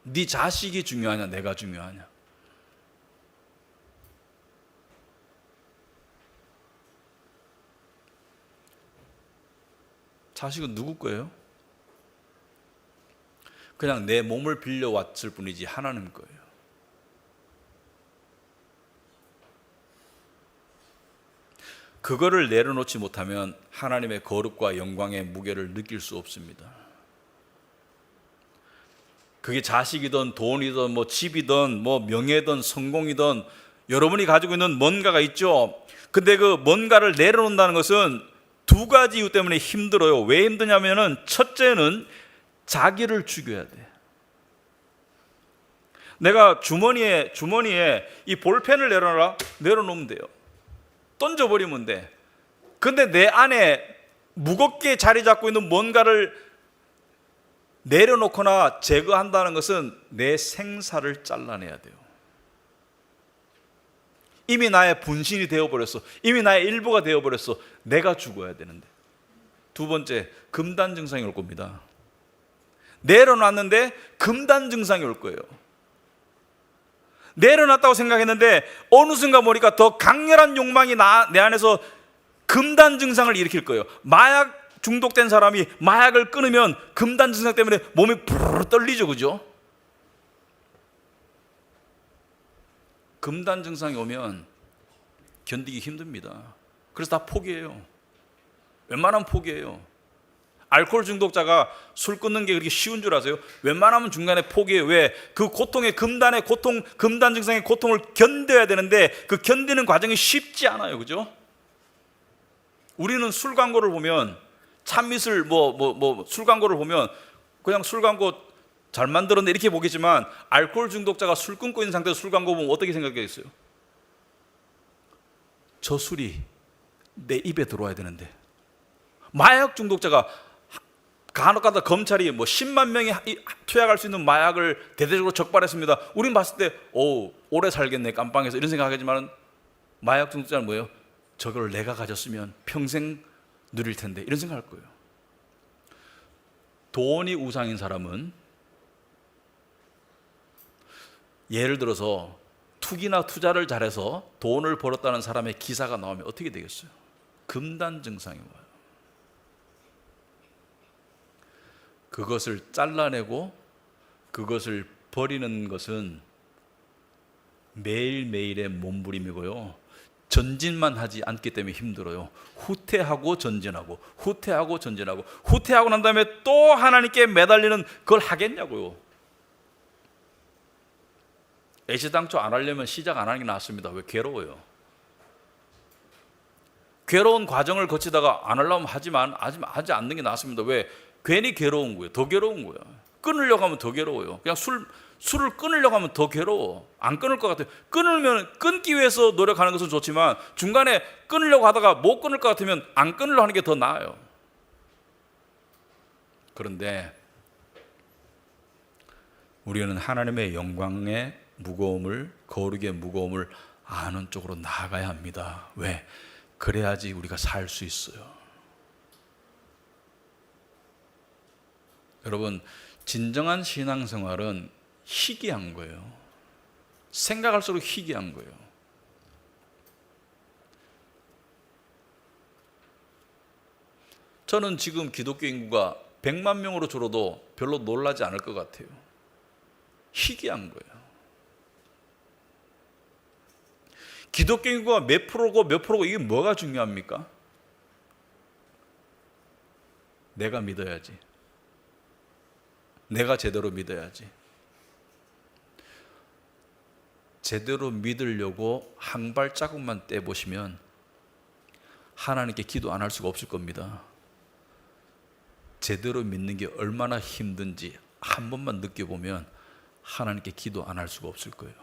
네 자식이 중요하냐, 내가 중요하냐? 자식은 누구 거예요? 그냥 내 몸을 빌려왔을 뿐이지 하나님 거예요. 그거를 내려놓지 못하면 하나님의 거룩과 영광의 무게를 느낄 수 없습니다. 그게 자식이든 돈이든 뭐 집이든 뭐 명예든 성공이든 여러분이 가지고 있는 뭔가가 있죠. 근데 그 뭔가를 내려놓는다는 것은 두 가지 이유 때문에 힘들어요. 왜 힘드냐면은 첫째는 자기를 죽여야 돼. 내가 주머니에 이 볼펜을 내려놓으면 돼요. 던져버리면 돼. 근데 내 안에 무겁게 자리 잡고 있는 뭔가를 내려놓거나 제거한다는 것은 내 생사를 잘라내야 돼요. 이미 나의 분신이 되어버렸어. 이미 나의 일부가 되어버렸어. 내가 죽어야 되는데. 두 번째, 금단 증상이 올 겁니다. 내려놨는데 금단 증상이 올 거예요. 내려놨다고 생각했는데 어느 순간 보니까 더 강렬한 욕망이 내 안에서 금단 증상을 일으킬 거예요. 마약 중독된 사람이 마약을 끊으면 금단 증상 때문에 몸이 부르르 떨리죠, 그죠? 금단 증상이 오면 견디기 힘듭니다. 그래서 다 포기해요. 웬만하면 포기해요. 알코올 중독자가 술 끊는 게 그렇게 쉬운 줄 아세요? 웬만하면 중간에 포기해요. 왜? 그 고통의 금단 증상의 고통을 견뎌야 되는데 그 견디는 과정이 쉽지 않아요. 그죠? 우리는 술 광고를 보면 참미술 술 광고를 보면 그냥 술 광고 잘 만들었네 이렇게 보겠지만 알코올 중독자가 술 끊고 있는 상태에서 술 광고 보면 어떻게 생각하겠어요? 저 술이 내 입에 들어와야 되는데. 마약 중독자가 간혹가다 검찰이 10만 명이 투약할 수 있는 마약을 대대적으로 적발했습니다. 우린 봤을 때 오래 살겠네 깜빵에서 이런 생각하겠지만 마약 중독자는 뭐예요? 저걸 내가 가졌으면 평생 누릴 텐데 이런 생각할 거예요. 돈이 우상인 사람은 예를 들어서 투기나 투자를 잘해서 돈을 벌었다는 사람의 기사가 나오면 어떻게 되겠어요? 금단 증상이 와요. 그것을 잘라내고 그것을 버리는 것은 매일매일의 몸부림이고요. 전진만 하지 않기 때문에 힘들어요. 후퇴하고 전진하고 후퇴하고 전진하고 후퇴하고 난 다음에 또 하나님께 매달리는 그걸 하겠냐고요. 애시당초 안 하려면 시작 안 하는 게 낫습니다. 왜? 괴로워요. 괴로운 과정을 거치다가 안 하려면 하지 않는 게 낫습니다. 왜? 괜히 괴로운 거예요. 더 괴로운 거예요. 끊으려고 하면 더 괴로워요. 그냥 술을 끊으려고 하면 더 괴로워. 안 끊을 것 같아요. 끊기 위해서 노력하는 것은 좋지만 중간에 끊으려고 하다가 못 끊을 것 같으면 안 끊으려고 하는 게 더 나아요. 그런데 우리는 하나님의 영광의 무거움을, 거룩의 무거움을 아는 쪽으로 나아가야 합니다. 왜? 그래야지 우리가 살 수 있어요. 여러분, 진정한 신앙생활은 희귀한 거예요. 생각할수록 희귀한 거예요. 저는 지금 기독교 인구가 100만 명으로 줄어도 별로 놀라지 않을 것 같아요. 희귀한 거예요. 기독교 인구가 몇 프로고 이게 뭐가 중요합니까? 내가 믿어야지. 내가 제대로 믿어야지. 제대로 믿으려고 한 발자국만 떼보시면 하나님께 기도 안 할 수가 없을 겁니다. 제대로 믿는 게 얼마나 힘든지 한 번만 느껴보면 하나님께 기도 안 할 수가 없을 거예요.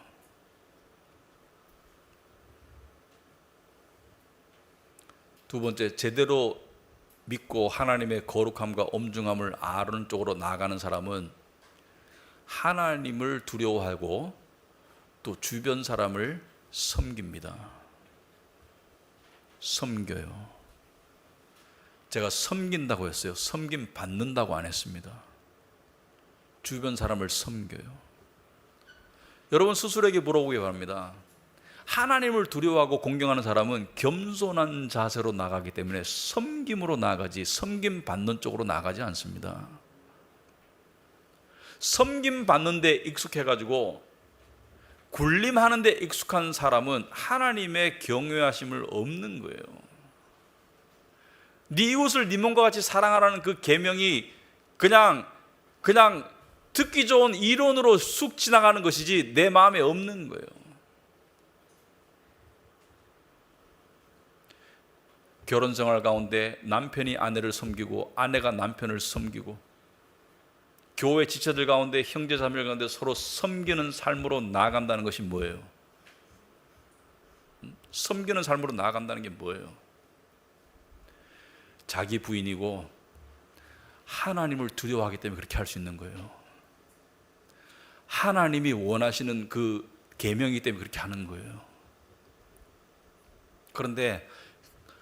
두 번째, 제대로 믿고 하나님의 거룩함과 엄중함을 아는 쪽으로 나아가는 사람은 하나님을 두려워하고 또 주변 사람을 섬깁니다. 섬겨요. 제가 섬긴다고 했어요. 섬김 받는다고 안 했습니다. 주변 사람을 섬겨요. 여러분 스스로에게 물어보기 바랍니다. 하나님을 두려워하고 공경하는 사람은 겸손한 자세로 나가기 때문에 섬김으로 나가지 섬김 받는 쪽으로 나가지 않습니다. 섬김 받는 데 익숙해가지고 굴림하는 데 익숙한 사람은 하나님의 경외하심을 없는 거예요. 네 이웃을 네 몸과 같이 사랑하라는 그 계명이 그냥 듣기 좋은 이론으로 쑥 지나가는 것이지 내 마음에 없는 거예요. 결혼 생활 가운데 남편이 아내를 섬기고 아내가 남편을 섬기고 교회 지체들 가운데 형제 자매 가운데 서로 섬기는 삶으로 나아간다는 것이 뭐예요? 섬기는 삶으로 나아간다는 게 뭐예요? 자기 부인이고 하나님을 두려워하기 때문에 그렇게 할 수 있는 거예요. 하나님이 원하시는 그 계명이기 때문에 그렇게 하는 거예요. 그런데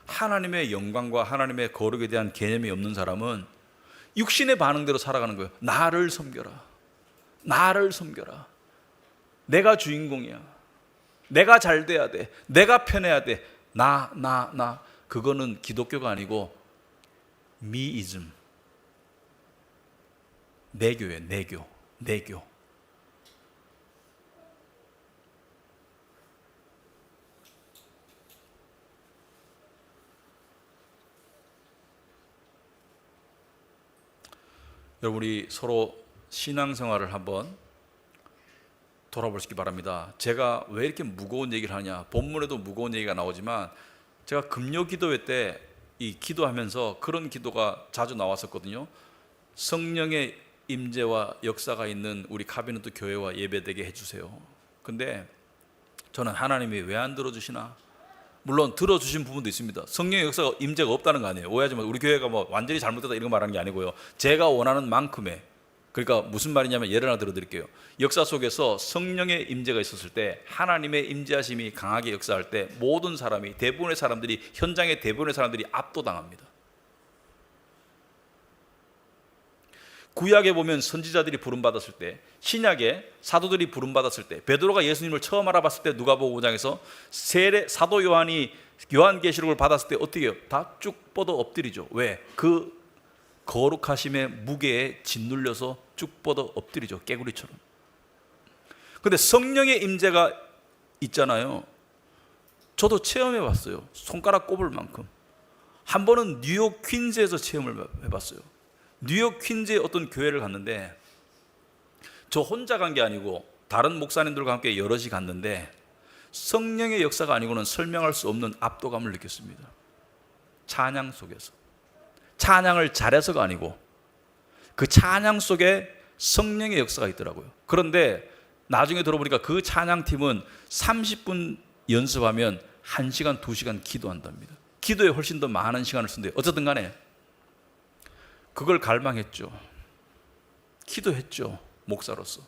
하나님의 영광과 하나님의 거룩에 대한 개념이 없는 사람은 육신의 반응대로 살아가는 거예요. 나를 섬겨라. 나를 섬겨라. 내가 주인공이야. 내가 잘 돼야 돼. 내가 편해야 돼. 나. 그거는 기독교가 아니고 미이즘. 내교예요. 내교. 여러분 우리 서로 신앙생활을 한번 돌아보시기 바랍니다. 제가 왜 이렇게 무거운 얘기를 하냐, 본문에도 무거운 얘기가 나오지만 제가 금요 기도회 때 이 기도하면서 그런 기도가 자주 나왔었거든요. 성령의 임재와 역사가 있는 우리 카비넌트 교회와 예배되게 해주세요. 근데 저는 하나님이 왜 안 들어주시나, 물론 들어주신 부분도 있습니다. 성령의 역사가 임재가 없다는 거 아니에요. 오해하지 마세요. 우리 교회가 뭐 완전히 잘못됐다 이런 거 말하는 게 아니고요. 제가 원하는 만큼의, 그러니까 무슨 말이냐면 예를 하나 들어드릴게요. 역사 속에서 성령의 임재가 있었을 때, 하나님의 임재하심이 강하게 역사할 때 모든 사람이, 대부분의 사람들이, 현장의 대부분의 사람들이 압도당합니다. 구약에 보면 선지자들이 부름받았을 때, 신약에 사도들이 부름받았을 때, 베드로가 예수님을 처음 알아봤을 때 누가복음 5장에서 사도 요한이 요한계시록을 받았을 때 어떻게 해요? 다 쭉 뻗어 엎드리죠. 왜? 그 거룩하심의 무게에 짓눌려서 쭉 뻗어 엎드리죠. 깨구리처럼. 근데 성령의 임재가 있잖아요. 저도 체험해 봤어요. 손가락 꼽을 만큼. 한 번은 뉴욕 퀸즈에서 체험을 해봤어요. 뉴욕 퀸즈의 어떤 교회를 갔는데, 저 혼자 간 게 아니고 다른 목사님들과 함께 여럿이 갔는데 성령의 역사가 아니고는 설명할 수 없는 압도감을 느꼈습니다. 찬양 속에서. 찬양을 잘해서가 아니고 그 찬양 속에 성령의 역사가 있더라고요. 그런데 나중에 들어보니까 그 찬양팀은 30분 연습하면 1시간, 2시간 기도한답니다. 기도에 훨씬 더 많은 시간을 쓴대요. 어쨌든 간에 그걸 갈망했죠. 기도했죠. 목사로서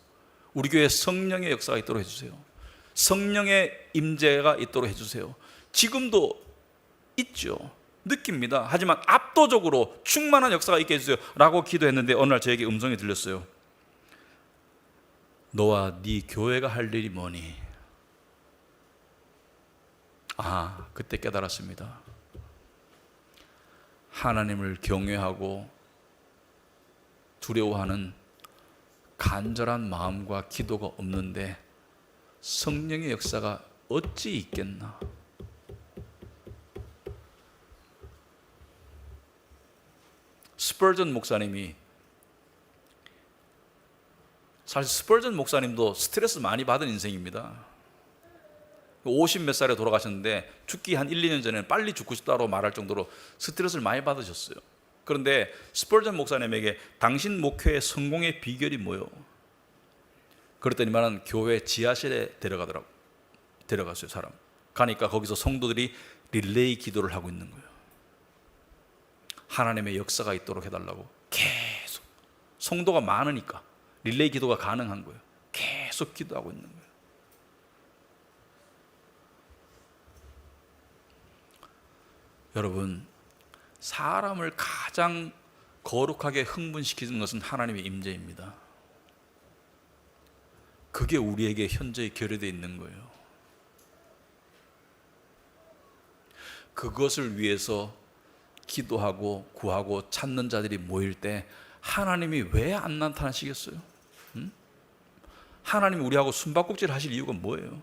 우리 교회에 성령의 역사가 있도록 해주세요. 성령의 임재가 있도록 해주세요. 지금도 있죠. 느낍니다. 하지만 압도적으로 충만한 역사가 있게 해주세요 라고 기도했는데 어느 날 저에게 음성이 들렸어요. 너와 네 교회가 할 일이 뭐니? 그때 깨달았습니다. 하나님을 경외하고 두려워하는 간절한 마음과 기도가 없는데 성령의 역사가 어찌 있겠나? 스펄전 목사님이, 사실 스펄전 목사님도 스트레스 많이 받은 인생입니다. 50 몇 살에 돌아가셨는데 죽기 한 1, 2년 전에는 빨리 죽고 싶다고 말할 정도로 스트레스를 많이 받으셨어요. 그런데 스펄전 목사님에게 당신 목회의 성공의 비결이 뭐요? 그랬더니만 교회 지하실에 데려갔어요. 사람 가니까 거기서 성도들이 릴레이 기도를 하고 있는 거예요. 하나님의 역사가 있도록 해달라고 계속, 성도가 많으니까 릴레이 기도가 가능한 거예요. 계속 기도하고 있는 거예요. 여러분, 사람을 가장 거룩하게 흥분시키는 것은 하나님의 임재입니다. 그게 우리에게 현저히 결여되어 있는 거예요. 그것을 위해서 기도하고 구하고 찾는 자들이 모일 때 하나님이 왜 안 나타나시겠어요? 하나님이 우리하고 숨바꼭질 하실 이유가 뭐예요?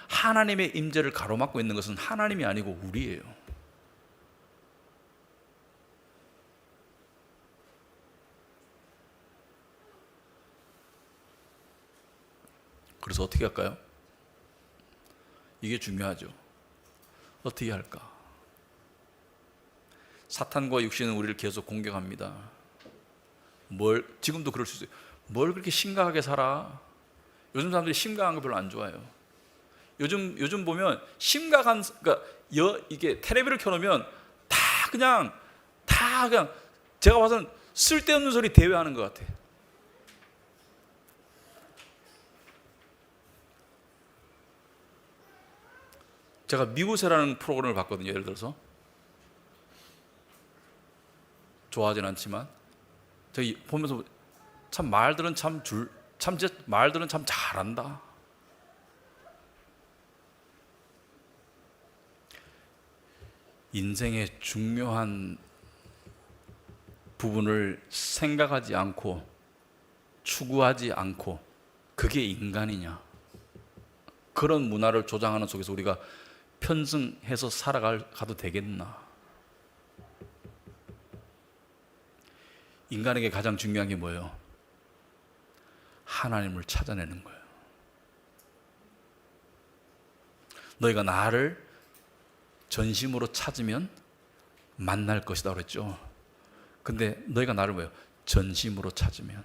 하나님의 임재를 가로막고 있는 것은 하나님이 아니고 우리예요. 그래서 어떻게 할까요? 이게 중요하죠. 어떻게 할까? 사탄과 육신은 우리를 계속 공격합니다. 지금도 그럴 수 있어요. 뭘 그렇게 심각하게 살아? 요즘 사람들이 심각한 거 별로 안 좋아해요. 요즘 보면 심각한, 그러니까 이게 텔레비를 켜놓으면 다 그냥 제가 봐서는 쓸데없는 소리 대회하는 것 같아. 제가 미우새라는 프로그램을 봤거든요. 예를 들어서 좋아하진 않지만 저기 보면서 참 말들은 말들은 참 잘한다. 인생의 중요한 부분을 생각하지 않고 추구하지 않고 그게 인간이냐? 그런 문화를 조장하는 속에서 우리가 편승해서 살아가도 되겠나? 인간에게 가장 중요한 게 뭐예요? 하나님을 찾아내는 거예요. 너희가 나를 전심으로 찾으면 만날 것이다 그랬죠. 근데 너희가 나를 뭐예요? 전심으로 찾으면.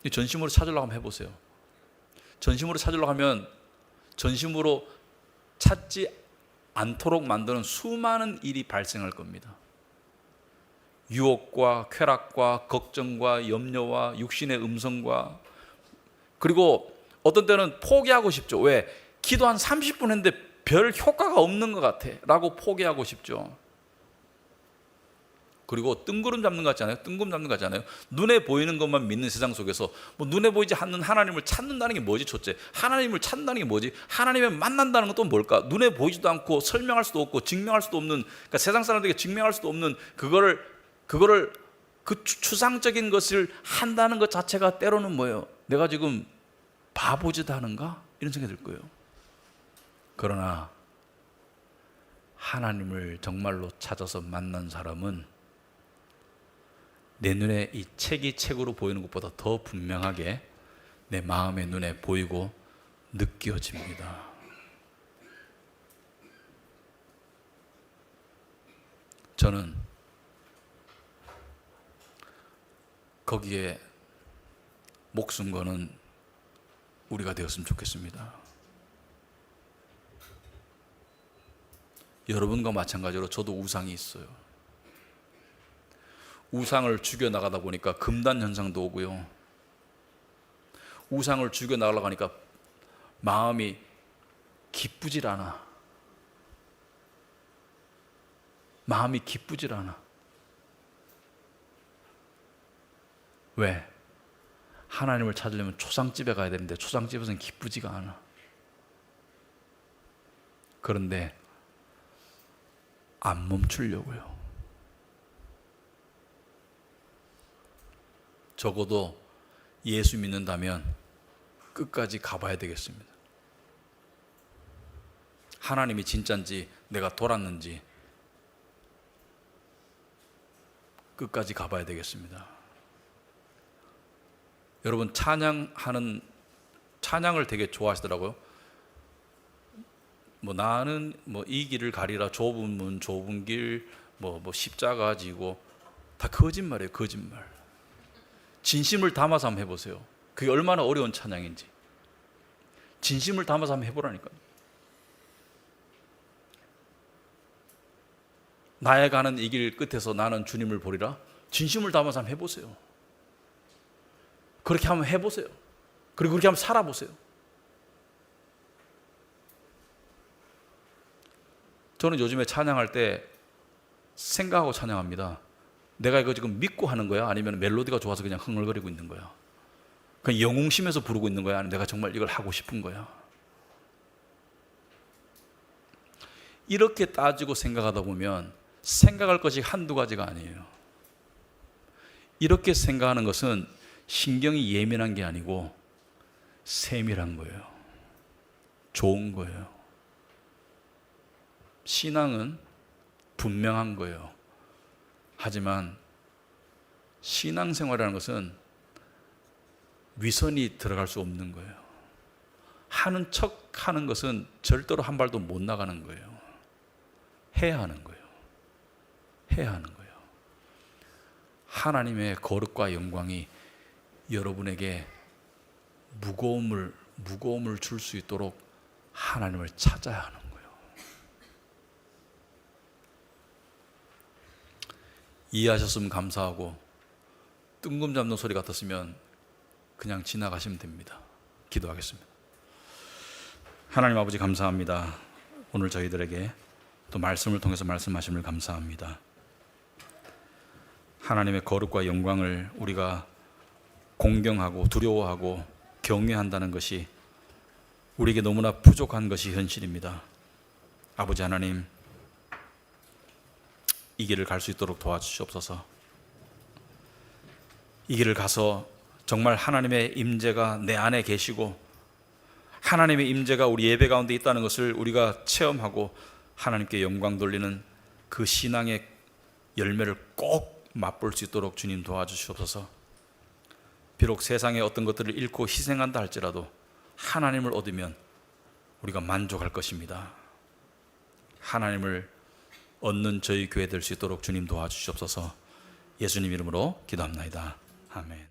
전심으로 찾으려고 한번 해보세요. 전심으로 찾으려고 하면 전심으로 찾지 않도록 만드는 수많은 일이 발생할 겁니다. 유혹과 쾌락과 걱정과 염려와 육신의 음성과, 그리고 어떤 때는 포기하고 싶죠. 왜? 기도 한 30분 했는데 별 효과가 없는 것 같아 라고 포기하고 싶죠. 그리고 뜬구름 잡는 것 같지 않아요? 뜬구름 잡는 것 같지 않아요? 눈에 보이는 것만 믿는 세상 속에서 눈에 보이지 않는 하나님을 찾는다는 게 뭐지? 첫째, 하나님을 찾는다는 게 뭐지? 하나님을 만난다는 건 또 뭘까? 눈에 보이지도 않고 설명할 수도 없고 증명할 수도 없는, 그러니까 세상 사람들에게 증명할 수도 없는 그 추상적인 것을 한다는 것 자체가 때로는 뭐예요? 내가 지금 바보짓 하는가? 이런 생각이 들 거예요. 그러나 하나님을 정말로 찾아서 만난 사람은 내 눈에 이 책이 책으로 보이는 것보다 더 분명하게 내 마음의 눈에 보이고 느껴집니다. 저는 거기에 목숨 거는 우리가 되었으면 좋겠습니다. 여러분과 마찬가지로 저도 우상이 있어요. 우상을 죽여나가다 보니까 금단 현상도 오고요. 우상을 죽여나가려고 하니까 마음이 기쁘질 않아. 마음이 기쁘질 않아. 왜? 하나님을 찾으려면 초상집에 가야 되는데 초상집에서는 기쁘지가 않아. 그런데 안 멈추려고요. 적어도 예수 믿는다면 끝까지 가봐야 되겠습니다. 하나님이 진짜인지 내가 돌았는지 끝까지 가봐야 되겠습니다. 여러분 찬양을 되게 좋아하시더라고요. 나는 이 길을 가리라, 좁은 문 좁은 길, 십자가 지고, 다 거짓말이에요. 거짓말. 진심을 담아서 한번 해보세요. 그게 얼마나 어려운 찬양인지. 진심을 담아서 한번 해보라니까요. 나의 가는 이 길 끝에서 나는 주님을 보리라. 진심을 담아서 한번 해보세요. 그렇게 한번 해보세요. 그리고 그렇게 한번 살아보세요. 저는 요즘에 찬양할 때 생각하고 찬양합니다. 내가 이거 지금 믿고 하는 거야? 아니면 멜로디가 좋아서 그냥 흥얼거리고 있는 거야? 그냥 영웅심에서 부르고 있는 거야? 아니면 내가 정말 이걸 하고 싶은 거야? 이렇게 따지고 생각하다 보면 생각할 것이 한두 가지가 아니에요. 이렇게 생각하는 것은 신경이 예민한 게 아니고 세밀한 거예요. 좋은 거예요. 신앙은 분명한 거예요. 하지만 신앙생활이라는 것은 위선이 들어갈 수 없는 거예요. 하는 척 하는 것은 절대로 한 발도 못 나가는 거예요. 해야 하는 거예요. 해야 하는 거예요. 하나님의 거룩과 영광이 여러분에게 무거움을 줄 수 있도록 하나님을 찾아야 하는 거예요. 이해하셨으면 감사하고, 뜬금 잡는 소리 같았으면 그냥 지나가시면 됩니다. 기도하겠습니다. 하나님 아버지, 감사합니다. 오늘 저희들에게 또 말씀을 통해서 말씀하심을 감사합니다. 하나님의 거룩과 영광을 우리가 공경하고 두려워하고 경외한다는 것이 우리에게 너무나 부족한 것이 현실입니다. 아버지 하나님, 이 길을 갈 수 있도록 도와주시옵소서. 이 길을 가서 정말 하나님의 임재가 내 안에 계시고 하나님의 임재가 우리 예배 가운데 있다는 것을 우리가 체험하고 하나님께 영광 돌리는 그 신앙의 열매를 꼭 맛볼 수 있도록 주님 도와주시옵소서. 비록 세상의 어떤 것들을 잃고 희생한다 할지라도 하나님을 얻으면 우리가 만족할 것입니다. 하나님을 얻는 저희 교회 될 수 있도록 주님 도와주시옵소서. 예수님 이름으로 기도합나이다. 아멘.